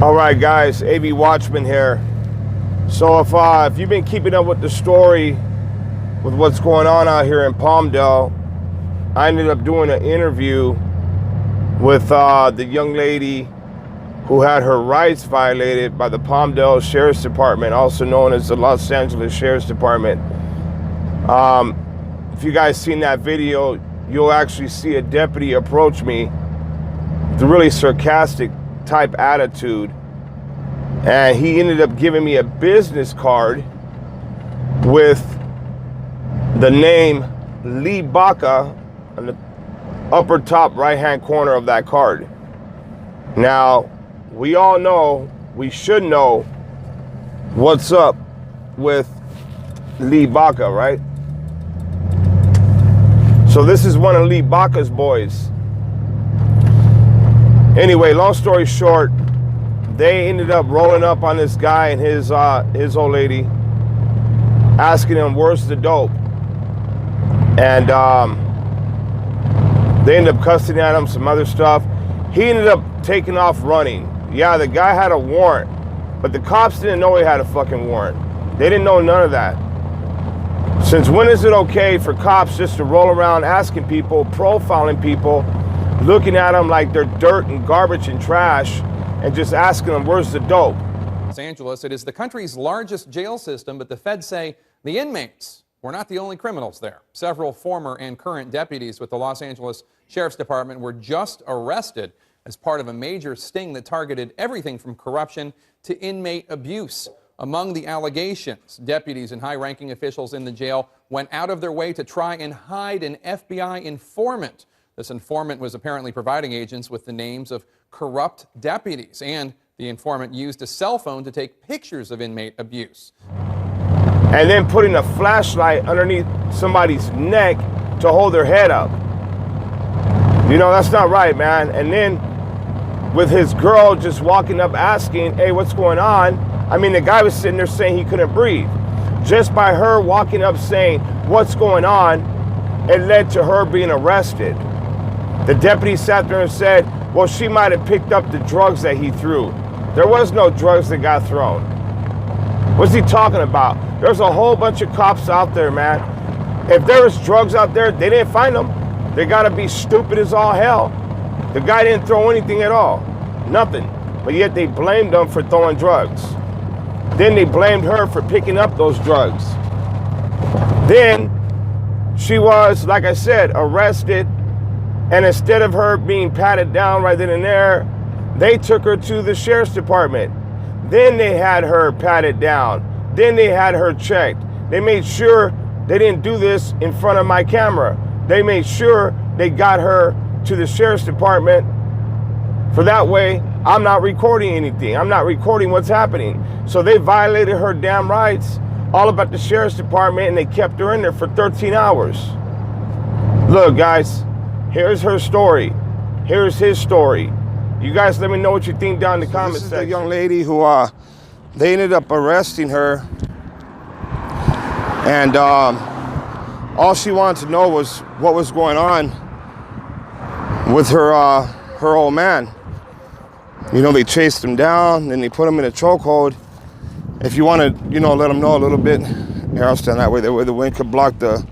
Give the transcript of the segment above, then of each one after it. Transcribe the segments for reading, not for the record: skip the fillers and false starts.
All right, guys, AV Watchman here. So if you've been keeping up with the story with what's going on out here in Palmdale, I ended up doing an interview with the young lady who had her rights violated by the Palmdale Sheriff's Department, also known as the Los Angeles Sheriff's Department. If you guys seen that video, you'll actually see a deputy approach me with a really sarcastic type attitude, and he ended up giving me a business card with the name Lee Baca on the upper top right hand corner of that card. Now, we all know, we should know what's up with Lee Baca, right? So this is one of Lee Baca's boys. Anyway, long story short, they ended up rolling up on this guy and his old lady, asking him, where's the dope? And they ended up cussing at him, some other stuff. He ended up taking off running. Yeah, the guy had a warrant, but the cops didn't know he had a fucking warrant. They didn't know none of that. Since when is it okay for cops just to roll around asking people, profiling people, looking at them like they're dirt and garbage and trash, and just asking them, where's the dope? Los Angeles, it is the country's largest jail system, but the feds say the inmates were not the only criminals there. Several former and current deputies with the Los Angeles Sheriff's Department were just arrested as part of a major sting that targeted everything from corruption to inmate abuse. Among the allegations, deputies and high-ranking officials in the jail went out of their way to try and hide an FBI informant. This informant was apparently providing agents with the names of corrupt deputies, and the informant used a cell phone to take pictures of inmate abuse. And then putting a flashlight underneath somebody's neck to hold their head up. You know, that's not right, man. And then with his girl just walking up asking, hey, what's going on? I mean, the guy was sitting there saying he couldn't breathe. Just by her walking up saying, what's going on, it led to her being arrested. The deputy sat there and said, well, she might have picked up the drugs that he threw. There was no drugs that got thrown. What's he talking about? There's a whole bunch of cops out there, man. If there was drugs out there, they didn't find them. They gotta be stupid as all hell. The guy didn't throw anything at all. Nothing. But yet they blamed him for throwing drugs. Then they blamed her for picking up those drugs. Then she was, like I said, arrested. And instead of her being patted down right then and there, they took her to the sheriff's department. Then they had her patted down. Then they had her checked. They made sure they didn't do this in front of my camera. They made sure they got her to the sheriff's department. For that way, I'm not recording anything. I'm not recording what's happening. So they violated her damn rights all about the sheriff's department, and they kept her in there for 13 hours. Look, guys. Here's her story. Here's his story. You guys let me know what you think down in the comments section. This is the young lady who they ended up arresting her, and all she wanted to know was what was going on with her old man. You know, they chased him down and they put him in a chokehold. If you want to, you know, let them know a little bit. Here, I'll stand that way. That way the wind could block the.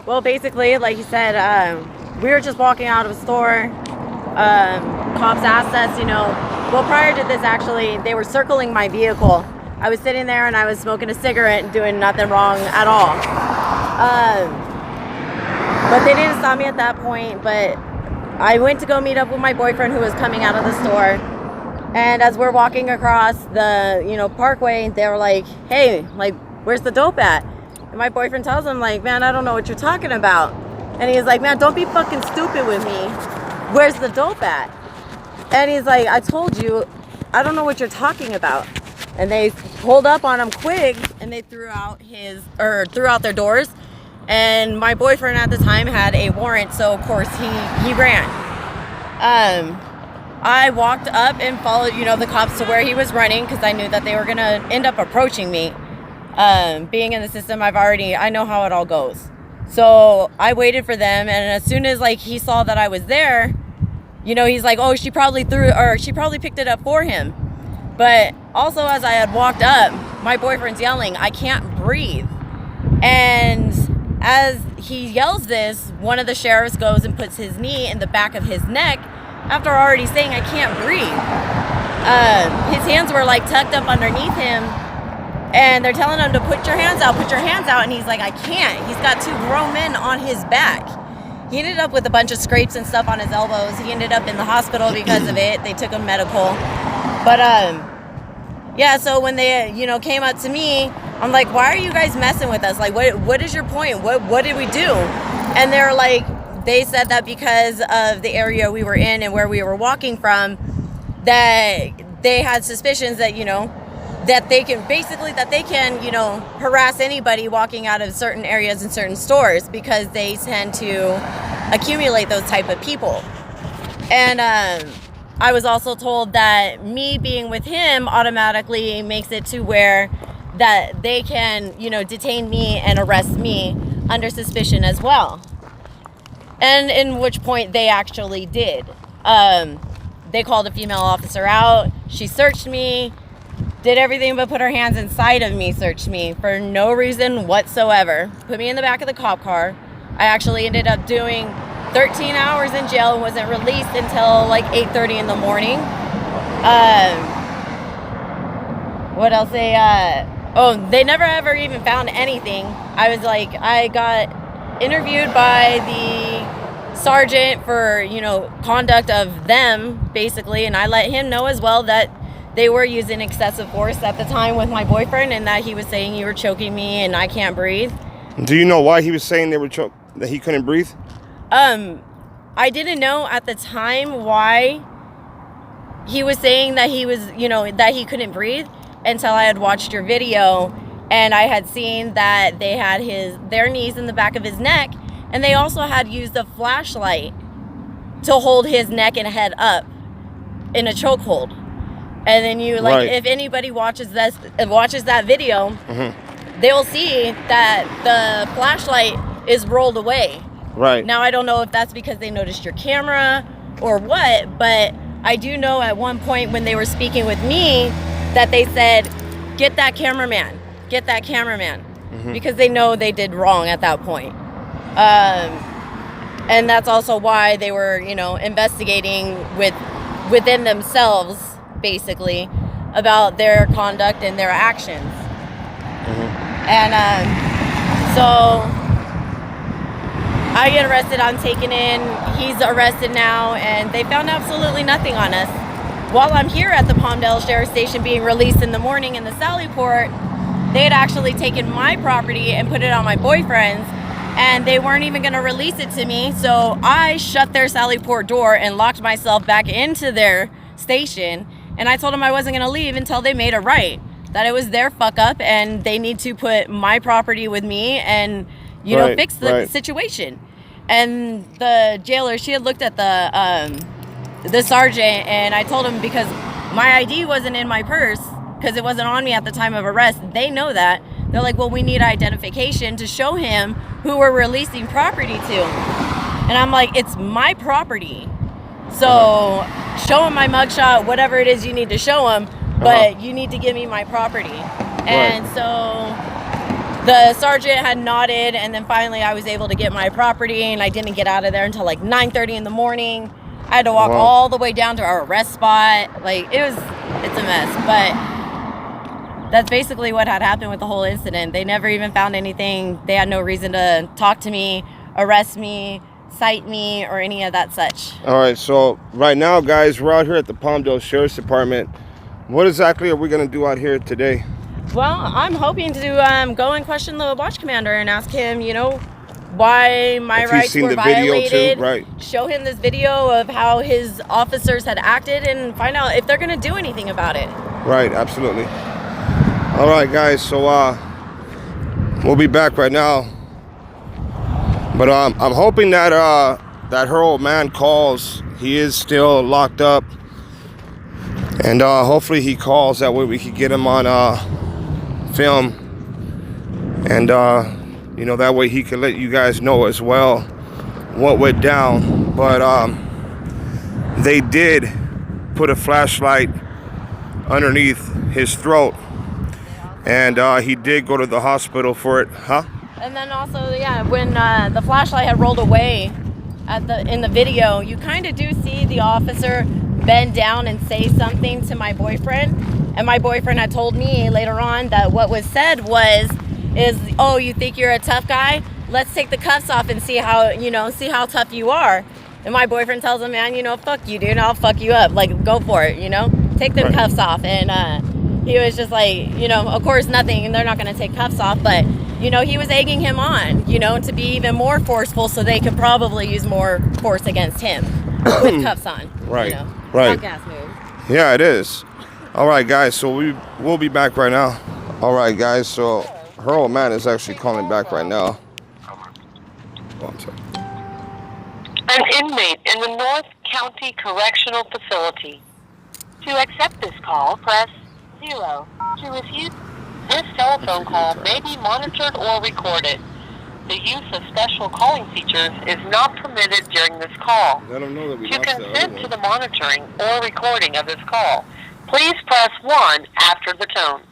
Well, basically, like you said, we were just walking out of a store. Cops asked us, you know, well, prior to this, actually, they were circling my vehicle. I was sitting there and I was smoking a cigarette and doing nothing wrong at all. But they didn't stop me at that point. But I went to go meet up with my boyfriend who was coming out of the store. And as we're walking across the, you know, parkway, they were like, hey, like, where's the dope at? And my boyfriend tells him, like, man, I don't know what you're talking about. And he's like, man, don't be fucking stupid with me. Where's the dope at? And he's like, I told you, I don't know what you're talking about. And they pulled up on him quick, and they threw out their doors. And my boyfriend at the time had a warrant, so of course he ran. I walked up and followed, you know, the cops to where he was running because I knew that they were gonna end up approaching me. Being in the system, I know how it all goes. So I waited for them, and as soon as like he saw that I was there, you know, he's like, oh, she probably picked it up for him. But also, as I had walked up, my boyfriend's yelling, I can't breathe. And as he yells this, one of the sheriffs goes and puts his knee in the back of his neck after already saying, I can't breathe. His hands were like tucked up underneath him, and they're telling him to put your hands out, and he's like, I can't. He's got 2 grown men on his back. He ended up with a bunch of scrapes and stuff on his elbows. He ended up in the hospital because of it. They took him medical. But yeah, so when they, you know, came up to me, I'm like, why are you guys messing with us? Like, what is your point? What did we do? And they're like, they said that because of the area we were in and where we were walking from, that they had suspicions that, you know, that they can, you know, harass anybody walking out of certain areas and certain stores because they tend to accumulate those type of people. And I was also told that me being with him automatically makes it to where that they can, you know, detain me and arrest me under suspicion as well. And in which point they actually did. They called a female officer out. She searched me, did everything but put her hands inside of me, searched me for no reason whatsoever. Put me in the back of the cop car. I actually ended up doing 13 hours in jail and wasn't released until like 8:30 in the morning. What else? They never ever even found anything. I got interviewed by the sergeant for, you know, conduct of them, basically, and I let him know as well that they were using excessive force at the time with my boyfriend, and that he was saying you were choking me and I can't breathe. Do you know why he was saying that he couldn't breathe? I didn't know at the time why he was saying that he was, you know, that he couldn't breathe until I had watched your video and I had seen that they had their knees in the back of his neck, and they also had used a flashlight to hold his neck and head up in a chokehold. And then you, like, if anybody watches that video, mm-hmm. they'll see that the flashlight is rolled away. Right. Now, I don't know if that's because they noticed your camera or what, but I do know at one point when they were speaking with me that they said, get that cameraman, mm-hmm. because they know they did wrong at that point. And that's also why they were, you know, investigating within themselves, basically, about their conduct and their actions. Mm-hmm. And so I get arrested, I'm taken in, he's arrested now, and they found absolutely nothing on us. While I'm here at the Palmdale Sheriff Station being released in the morning in the Sally Port, they had actually taken my property and put it on my boyfriend's, and they weren't even going to release it to me, so I shut their Sally Port door and locked myself back into their station, and I told them I wasn't going to leave until they made it right, that it was their fuck up and they need to put my property with me and, you know, fix the situation. And the jailer, she had looked at the sergeant, and I told him, because my ID wasn't in my purse because it wasn't on me at the time of arrest, they know that. They're like, well, we need identification to show him who we're releasing property to. And I'm like, it's my property. So show him my mugshot, whatever it is you need to show him, but you need to give me my property. And so the sergeant had nodded, and then finally I was able to get my property, and I didn't get out of there until like 9:30 in the morning. I had to walk all the way down to our arrest spot. Like, it's a mess, but that's basically what had happened with the whole incident. They never even found anything. They had no reason to talk to me, arrest me, cite me, or any of that such. All right, so right now, guys, we're out here at the Palmdale Sheriff's Department. What exactly are we going to do out here today? Well, I'm hoping to go and question the watch commander and ask him, you know, why my rights were violated. Show him this video of how his officers had acted and find out if they're going to do anything about it. Right, absolutely. All right, guys, so we'll be back right now. But I'm hoping that that her old man calls. He is still locked up. And hopefully he calls. That way we can get him on film. And, you know, that way he can let you guys know as well what went down. But they did put a flashlight underneath his throat, and he did go to the hospital for it. Huh? And then also, yeah, when the flashlight had rolled away in the video, you kind of do see the officer bend down and say something to my boyfriend. And my boyfriend had told me later on that what was said is, oh, you think you're a tough guy? Let's take the cuffs off and see how tough you are. And my boyfriend tells him, man, fuck you, dude. I'll fuck you up. Like, go for it, Take them cuffs off. And he was just like, of course, nothing. And they're not going to take cuffs off. But, he was egging him on, to be even more forceful so they could probably use more force against him with cuffs on. Right. Right. Gas move. Yeah, it is. All right, guys. So we'll be back right now. All right, guys. So her old man is actually calling back right now. One second. An inmate in the North County Correctional Facility. To accept this call, press 0. To refuse, this telephone call may be monitored or recorded. The use of special calling features is not permitted during this call. Let them know that we To lost the other consent one. to the monitoring or recording of this call, please press 1 after the tone.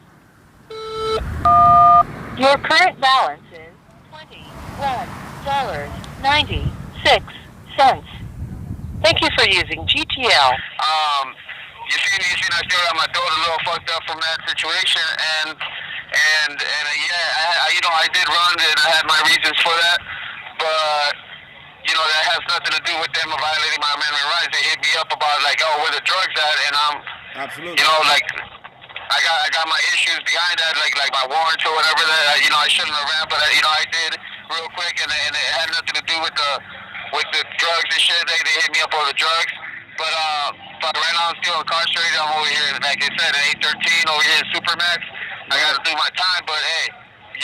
Your current balance is $21.96. Thank you for using GTL. You see, I still got my daughter a little fucked up from that situation, and yeah, I did run and I had my reasons for that, but that has nothing to do with them violating my amendment rights. They hit me up about like, oh, where the drugs at, and I'm, Absolutely. like, I got my issues behind that, like my warrants or whatever that I shouldn't have ran, but I did real quick, and it had nothing to do with the drugs and shit. They hit me up on the drugs. But right now I'm still incarcerated. I'm over here, like I said, at 813 over here in Supermax. I got to do my time, but hey,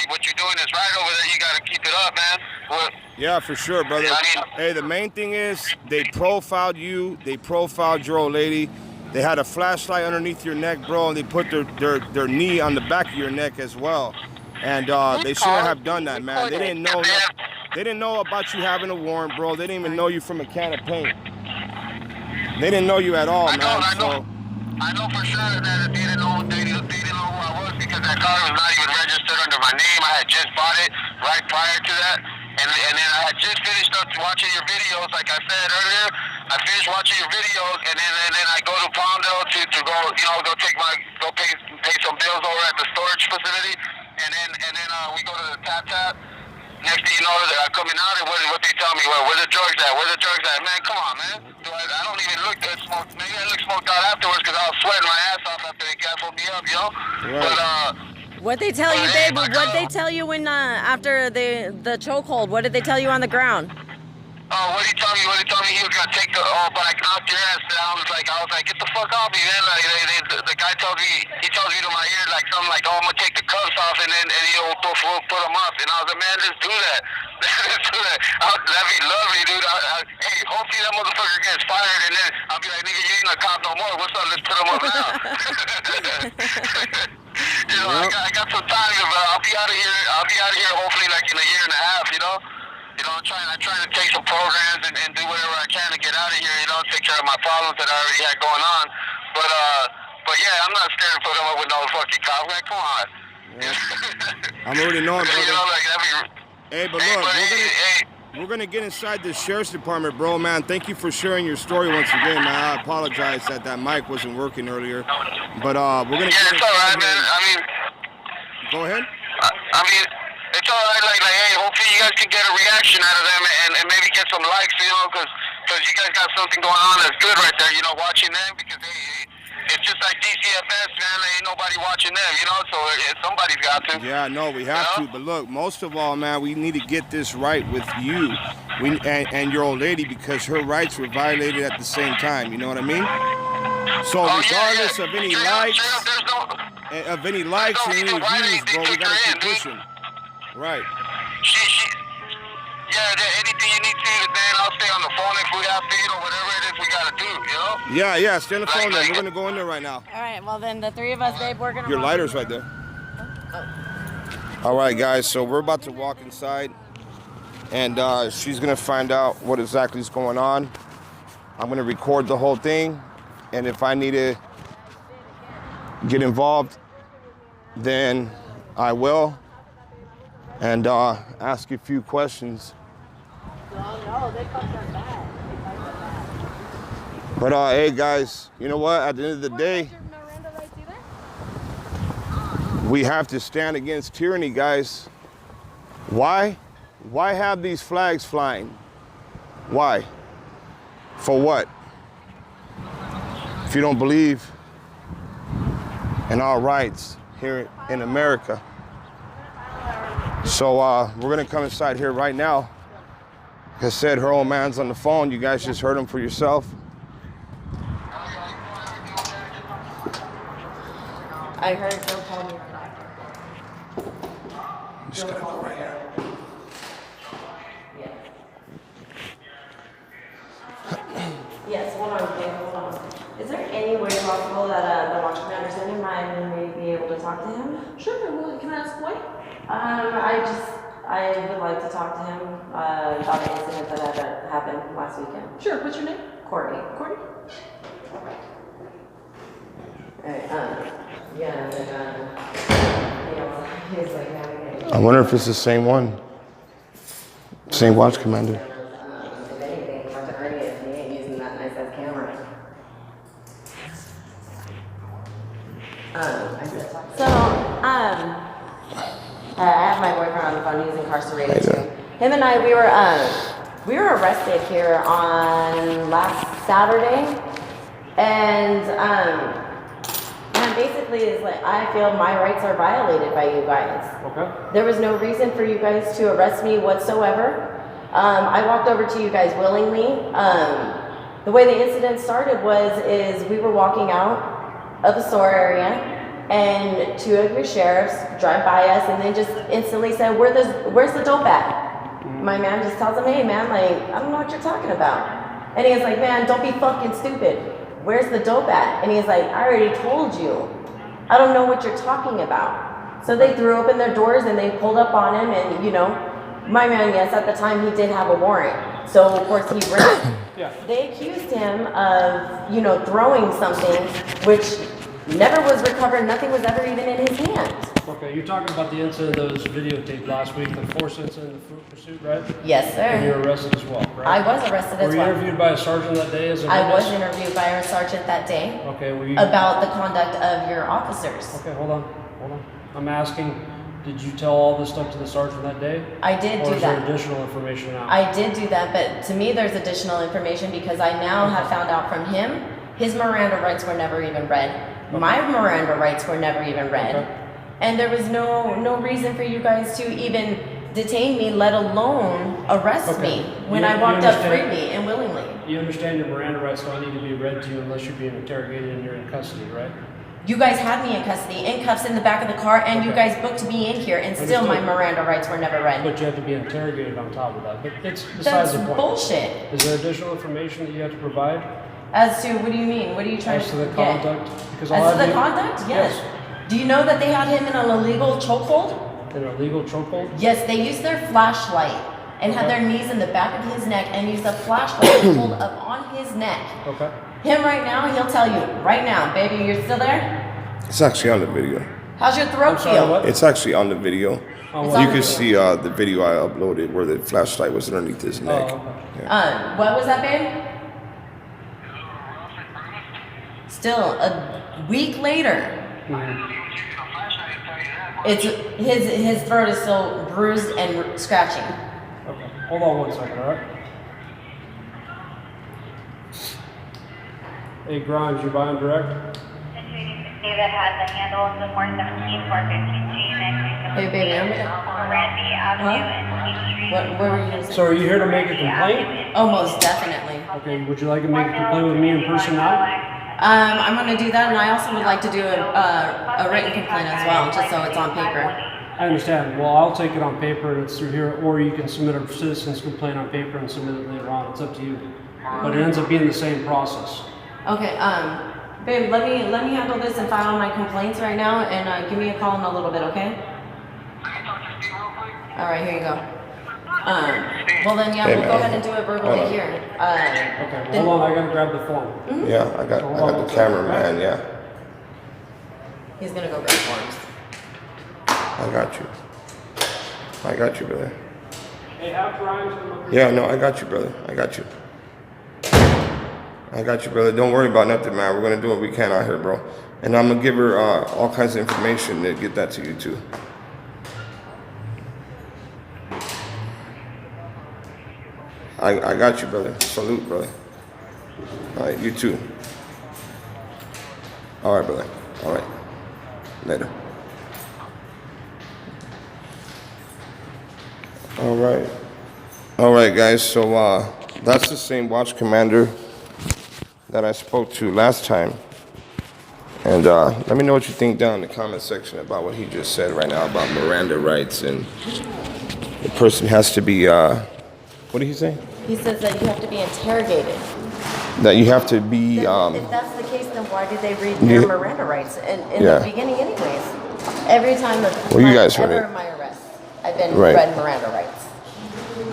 what you're doing is right over there. You got to keep it up, man. Yeah, for sure, brother. Hey, the main thing is they profiled you. They profiled your old lady. They had a flashlight underneath your neck, bro, and they put their knee on the back of your neck as well. And they shouldn't have done that, man. They didn't know. They didn't know about you having a warrant, bro. They didn't even know you from a can of paint. They didn't know you at all, man. I know for sure that they didn't know who I was because that car was not even registered under my name. I had just bought it right prior to that, and then I had just finished up watching your videos. Like I said earlier, I finished watching your videos, and then I go to Palmdale to go pay some bills over at the storage facility, and then we go to the tap. Next thing you know, they're coming out, and what they tell me, where the drugs at? Where the drugs at? Man, come on, man. I don't even look that smoked. Maybe I look smoked out afterwards because I was sweating my ass off after they gaffled me up, Right. But What they tell you, babe? What they tell you when after the chokehold? What did they tell you on the ground? what did he tell me? He was gonna take but I knocked your ass down. I was like, get the fuck off me, man. Like the guy tells me to my ear like something like, oh, I'm gonna take the cuffs off and then he'll put them up. And I was like, man, just do that. Just do that. That'd be lovely, dude. Hey, hopefully that motherfucker gets fired and then I'll be like, nigga, you ain't a cop no more. What's up? Let's put him up now. I got some time, but I'll be out of here hopefully like in a year and a half, I'm trying to take some programs and do whatever I can to get out of here, take care of my problems that I already had going on. But yeah, I'm not scared to put them up with no fucking cops, man. Come on. Yeah. I'm already knowing, brother. Hey, but look, we're gonna get inside the sheriff's department, bro, man. Thank you for sharing your story once again, man. I apologize that mic wasn't working earlier, but we're gonna. Yeah, it's all right, man. Go ahead. It's all right. Like, hey, hopefully you guys can get a reaction out of them and maybe get some likes, because you guys got something going on that's good right there, watching them, because it's just like DCFS, man. There ain't nobody watching them, so somebody's got to. Yeah, no, we have to. But look, most of all, man, we need to get this right with you and your old lady, because her rights were violated at the same time. You know what I mean? So regardless of any likes, and any views, bro, we gotta keep pushing. Right. Anything you need to, then I'll stay on the phone if we have to, whatever it is we gotta do, Yeah, stay on the phone then. We're gonna go in there right now. All right, well then the three of us, babe, we're gonna. Your lighter's right there. All right, guys, so we're about to walk inside, and she's gonna find out what exactly is going on. I'm gonna record the whole thing, and if I need to get involved, then I will, and ask you a few questions. But hey guys, you know what? At the end of the day, we have to stand against tyranny, guys. Why? Why have these flags flying? Why? For what? If you don't believe in our rights here in America. So we're gonna come inside here right now. Like I said, her old man's on the phone. You guys just heard him for yourself. I heard Joe call me right back. I'm just gonna go right here. Yes, hold on, babe, hold on. Is there any way possible that the watch commander sent him and may be able to talk to him? Sure, well, can I ask why? I would like to talk to him about an incident that happened last weekend. Sure, what's your name? Courtney. Courtney? Yeah, and then, he was like having it. I wonder if it's the same one. Same watch commander. If anything, talk to Ernie if he ain't using that nice ass camera. I have my boyfriend on the phone. He's incarcerated too. Him and I, we were arrested here on last Saturday, and basically is like I feel my rights are violated by you guys. Okay. There was no reason for you guys to arrest me whatsoever. I walked over to you guys willingly. The way the incident started is we were walking out of the store area, and two of your sheriffs drive by us and then just instantly said, where's the dope at? My man just tells him, hey man, like, I don't know what you're talking about. And he's like, man, don't be fucking stupid. Where's the dope at? And he's like, I already told you. I don't know what you're talking about. So they threw open their doors and they pulled up on him, and my man, yes, at the time he did have a warrant. So of course he ran. Yeah. They accused him of, throwing something which never was recovered. Nothing was ever even in his hand. Okay, you're talking about the incident that was videotaped last week, the force incident, the foot pursuit, right? Yes, sir. And you were arrested as well, right? I was arrested as Were you well. interviewed by a sergeant that day as a I was witness? interviewed by our sergeant that day Okay, were you... about the conduct of your officers. Okay, hold on. I'm asking, did you tell all this stuff to the sergeant that day? I did or do is there that. additional information now? I did do that, but to me there's additional information because I now have found out from him his Miranda rights were never even read. Okay. My Miranda rights were never even read. Okay. And there was no reason for you guys to even detain me, let alone arrest me when I walked up freely and willingly. You understand your Miranda rights don't need to be read to you unless you're being interrogated and you're in custody, right? You guys had me in custody, in cuffs in the back of the car, and you guys booked me in here, and still my Miranda rights were never read. But you have to be interrogated on top of that. But it's besides the point. That's bullshit. Is there additional information that you have to provide? As to, what do you mean? What are you trying As to the get? conduct? Because As to the conduct? Yes. Do you know that they had him in an illegal chokehold? An illegal chokehold? Yes, they used their flashlight and had their knees in the back of his neck and used a flashlight to hold up on his neck. Okay. Him right now, he'll tell you, right now, baby, you're still there? It's actually on the video. How's your throat sorry, feel? what? It's actually on the video. Oh, It's what? on You the can video. see the video I uploaded where the flashlight was underneath his neck. okay. Yeah. What was that, babe? Still, a week later, it's his throat is still bruised and scratching. Okay. Hold on 1 second, all right? Hey, Grimes, you buying direct? That has a handle of the 417, 415G, Hey, baby, I'm gonna... Randy Avenue and Peach Street. What were you gonna say? So are you here to make a complaint? Oh, most definitely. Okay, would you like to make a complaint with me in person now? I'm gonna do that, and I also would like to do a written complaint as well, just so it's on paper. I understand. Well, I'll take it on paper and it's through here, or you can submit a citizen's complaint on paper and submit it later on. It's up to you. But it ends up being the same process. Okay, babe, let me handle this and file my complaints right now, and give me a call in a little bit, okay? All right, here you go. Well then, yeah, Hey, we'll go man. ahead and do it verbally Hold on. here. Okay, well, hold on, I gotta grab the form. Yeah, I got the cameraman. Yeah, He's gonna go grab forms. I got you, brother. Hey, have Brian. Yeah, no, I got you, brother. I got you, brother. Don't worry about nothing, man. We're gonna do what we can out here, bro. And I'm gonna give her all kinds of information to get that to you too. I got you, brother. Salute, brother. All right, you too. All right, brother. All right. Later. All right, guys. So that's the same watch commander that I spoke to last time. And let me know what you think down in the comment section about what he just said right now about Miranda rights and the person has to be. What did he say? He says that you have to be interrogated. That you have to be. If that's the case, then why did they read your Miranda rights in Yeah. the beginning, anyways? Every time Well, you guys heard ever it. my arrest, I've been Right. read Miranda rights.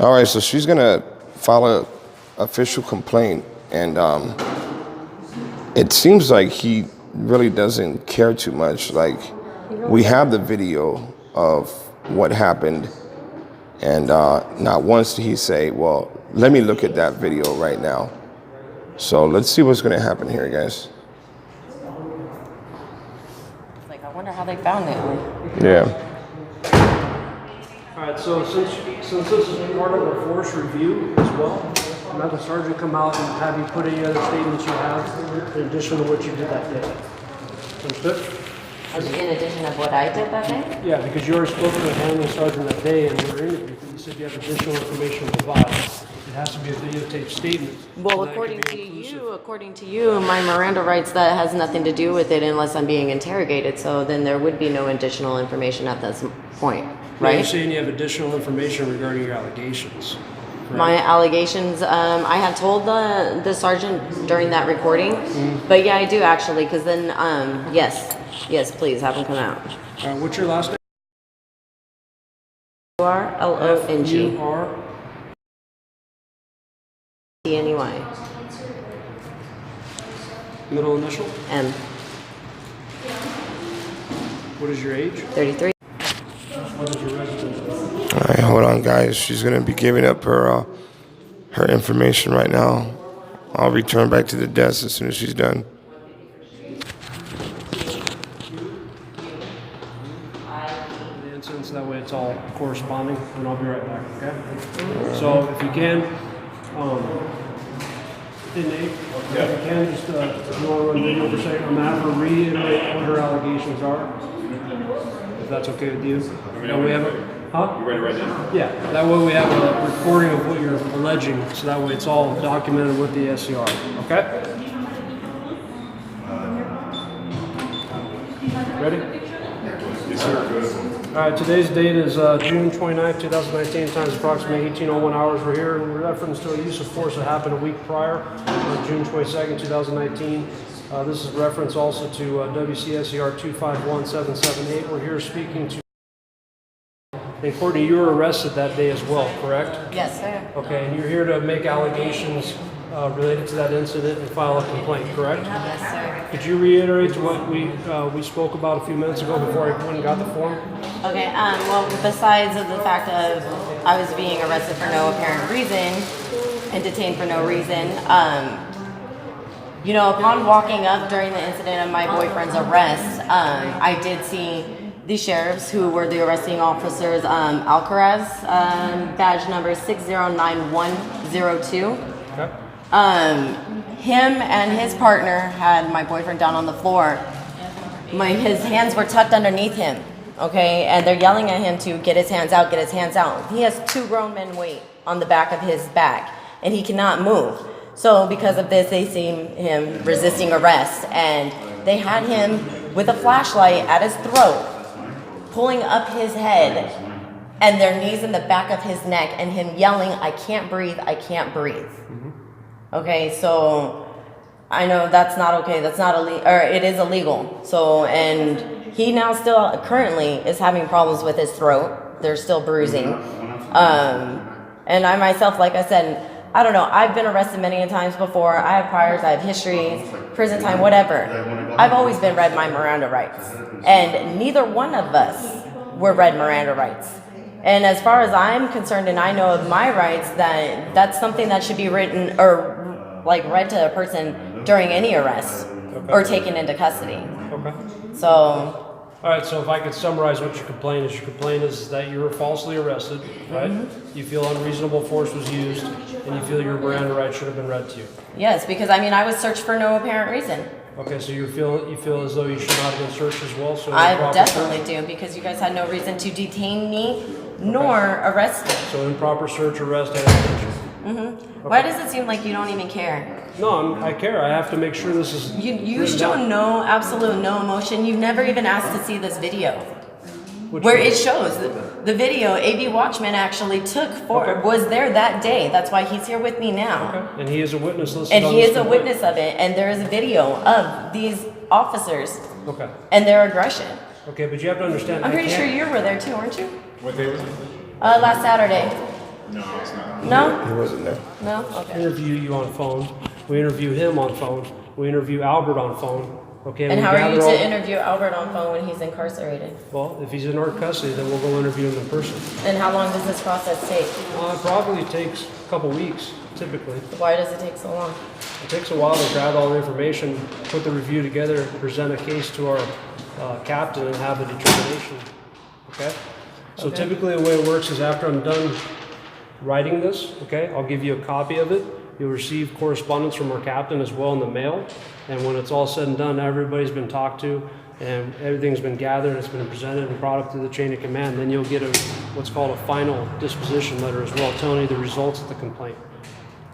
All right, so she's gonna file a official complaint, and it seems like he really doesn't care too much. Like, we have the video of what happened, and not once did he say, "Well, let me look at that video right now." So let's see what's gonna happen here, guys. It's like, I wonder how they found it. Yeah. All right, so since this is part of a force review as well, I'm have the sergeant come out and have you put any other statements you have in addition to what you did that day. Understood? In addition of what I did that day? Yeah, because you already spoke to the handling sergeant that day in your interview. You said you have additional information to provide. It has to be a videotaped statement. Well, And that according can be to inclusive. you, my Miranda rights, that has nothing to do with it unless I'm being interrogated. So then there would be no additional information at this point, Now, you're right? saying you have additional information regarding your allegations. correct? My allegations, I had told the sergeant during that recording, but yeah, I do actually, because then, yes, please have him come out. All right, what's your last name? Long F-U-R. T-N-E-Y. Middle initial. M. What is your age? 33. What is your residence? All right, hold on, guys. She's gonna be giving up her information right now. I'll return back to the desk as soon as she's done. The incidents, that way it's all corresponding, and I'll be right back, okay? So if you can, hey Nate, if you can, just, if you want to run video for a second, I'm gonna have her reiterate what her allegations are, if that's okay with you. That way we have a, huh? You ready right now? Yeah, that way we have a recording of what you're alleging, so that way it's all documented with the SCR, okay? Ready? All right, today's date is June 29th, 2019. Time is approximately 18:01 hours. We're here in reference to a use of force that happened a week prior, on June 22nd, 2019. This is reference also to WCSER 251778. We're here speaking to. And Courtney, you were arrested that day as well, correct? Yes, sir. Okay, and you're here to make allegations related to that incident and file a complaint, correct? Yes, sir. Could you reiterate what we spoke about a few minutes ago before I went and got the form? Okay, well, besides of the fact of I was being arrested for no apparent reason and detained for no reason, upon walking up during the incident of my boyfriend's arrest, I did see the sheriffs who were the arresting officers, Alcaraz, badge number 609102. Okay. Him and his partner had my boyfriend down on the floor. His hands were tucked underneath him, okay? And they're yelling at him to get his hands out, get his hands out. He has 2 grown men weight on the back of his back, and he cannot move. So because of this, they see him resisting arrest, and they had him with a flashlight at his throat, pulling up his head, and their knees in the back of his neck, and him yelling, "I can't breathe, I can't breathe." Okay, so I know that's not okay. That's not illegal, or it is illegal. So, and he now still currently is having problems with his throat. there's still bruising. And I myself, like I said, I don't know, I've been arrested many times before. I have priors, I have history, prison time, whatever. I've always been read my Miranda rights. And neither one of us were read Miranda rights. And as far as I'm concerned, and I know of my rights, that's something that should be written or like read to a person during any arrest or taken into custody. Okay. So. All right, so if I could summarize what your complaint is that you were falsely arrested, right? You feel unreasonable force was used, and you feel your Miranda rights should have been read to you. Yes, because I mean, I was searched for no apparent reason. Okay, so you feel as though you should not have been searched as well? So I definitely do, because you guys had no reason to detain me nor arrest me. So improper search, arrest, and detention. Okay. Why does it seem like you don't even care? No, I care. I have to make sure this is. You show absolute no emotion. You've never even asked to see this video. Which where one? it shows the video AV Watchman actually took was there that day. That's why he's here with me now. Okay. And he is a witness listed and on he this is a complaint. witness of it, and there is a video of these officers Okay. and their aggression. Okay, but you have to understand. I'm pretty sure you were there too, weren't you? What day was it? Last Saturday. No, it's not. No? He wasn't there. No? We Okay. interview you on phone. We interview him on phone. We interview Albert on phone. Okay. And we how are you gather to interview Albert on phone when he's incarcerated? Well, if he's in our custody, then we'll go interview him in person. And how long does this process take? It probably takes a couple weeks, typically. Why does it take so long? It takes a while to gather all the information, put the review together, present a case to our captain, and have a determination. Okay? So typically the way it works is after I'm done writing this, okay, I'll give you a copy of it. You'll receive correspondence from our captain as well in the mail. And when it's all said and done, everybody's been talked to and everything's been gathered, it's been presented and brought up to the chain of command, then you'll get what's called a final disposition letter as well, telling you the results of the complaint.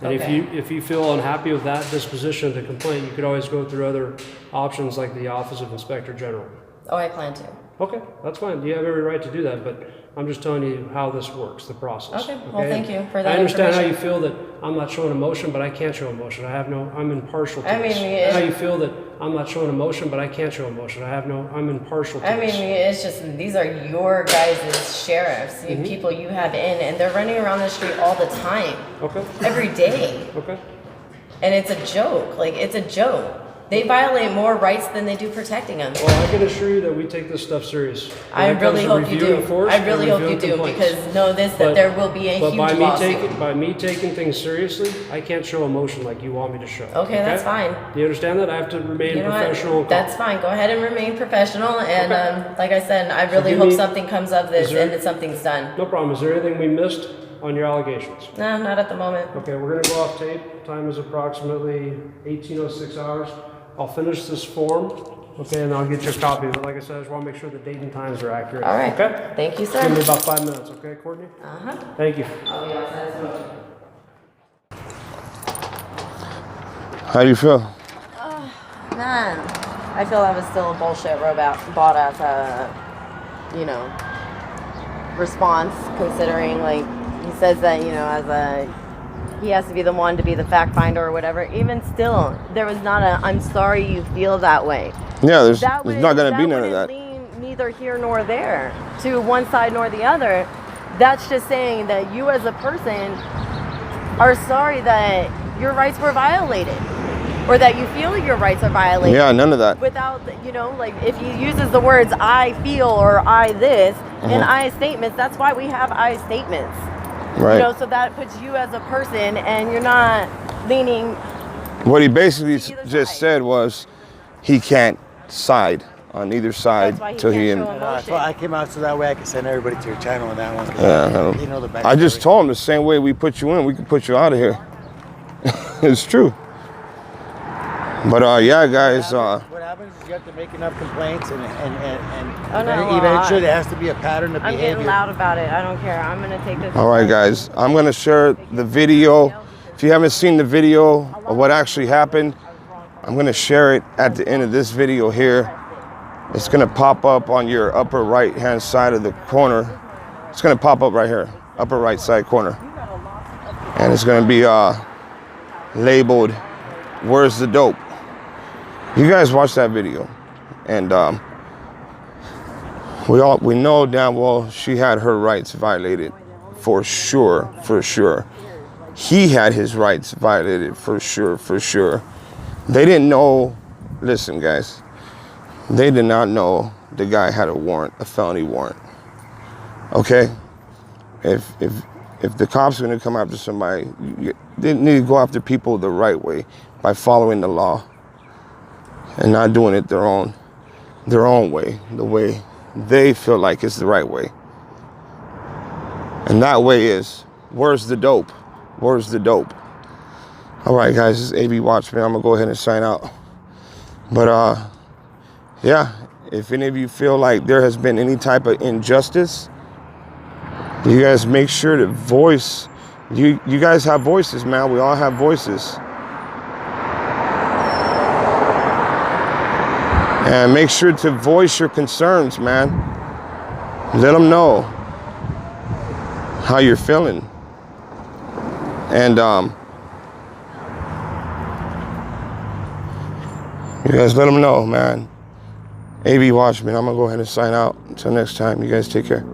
And if you feel unhappy with that disposition of the complaint, you could always go through other options like the Office of Inspector General. Oh, I plan to. Okay, that's fine. You have every right to do that, but I'm just telling you how this works, the process. Okay, well, thank you for that I understand how you information. feel that I'm not showing emotion, but I can't show emotion. I'm impartial to I this. mean, How you feel that I'm not showing emotion, but I can't show emotion. I'm impartial to I this. mean, it's just, these are your guys' sheriffs, you people you have in, and they're running around the street all the time. Okay. Every day. Okay. And it's a joke. Like, it's a joke. They violate more rights than they do protecting them. Well, I can assure you that we take this stuff serious. I really hope you do. I really hope you do, because know this, that there will be a huge lawsuit. By me taking things seriously, I can't show emotion like you want me to show. Okay, that's fine. Do you understand that? I have to remain You know professional. what? And calm. That's fine. Go ahead and remain professional. And like I said, I really hope something comes of this and that something's done. No problem. Is there anything we missed on your allegations? No, not at the moment. Okay, we're going to go off tape. Time is approximately 18:06 hours. I'll finish this form, okay, and I'll get you a copy of it. Like I said, I just want to make sure the date and times are accurate. All right. Okay? Thank you, sir. Give me about 5 minutes, okay, Courtney? Uh-huh. Thank you. How do you feel? Man, I feel that was still a bullshit bought as response, considering, like, he says that, he has to be the one to be the fact finder or whatever. Even still, there was not a, I'm sorry you feel that way. Yeah, there's not going to be none of that. Lean neither here nor there, to one side nor the other. That's just saying that you as a person are sorry that your rights were violated, or that you feel your rights are violated. Yeah, none of that. Without, like if he uses the words I feel or I this in I statements, that's why we have I statements. Right. So that puts you as a person, and you're not leaning. What he basically just said was he can't side on either side till he. I came out so that way I could send everybody to your channel on that one. Yeah, I just told him the same way we put you in, we can put you out of here. It's true. But yeah, guys. What happens is you have to make enough complaints, and no, eventually there has to be a pattern of behavior. I'm getting loud about it. I don't care. I'm gonna take this. All right, guys. I'm gonna share the video. If you haven't seen the video of what actually happened, I'm gonna share it at the end of this video here. It's gonna pop up on your upper right-hand side of the corner. It's gonna pop up right here, upper right side corner, and it's gonna be labeled "Where's the dope?" You guys watch that video, and We know damn well she had her rights violated, for sure, for sure. He had his rights violated, for sure, for sure. They didn't know, listen guys, they did not know the guy had a warrant, a felony warrant, okay? If the cops are gonna come after somebody, they need to go after people the right way, by following the law and not doing it their own way, the way they feel like it's the right way. And that way is, where's the dope? Where's the dope? All right, guys, this is AB Watchman. I'm gonna go ahead and sign out. But yeah, if any of you feel like there has been any type of injustice, you guys make sure to voice. You guys have voices, man. We all have voices. And make sure to voice your concerns, man. Let them know how you're feeling. And you guys let them know, man. AB Watchman, I'm gonna go ahead and sign out. Until next time, you guys take care.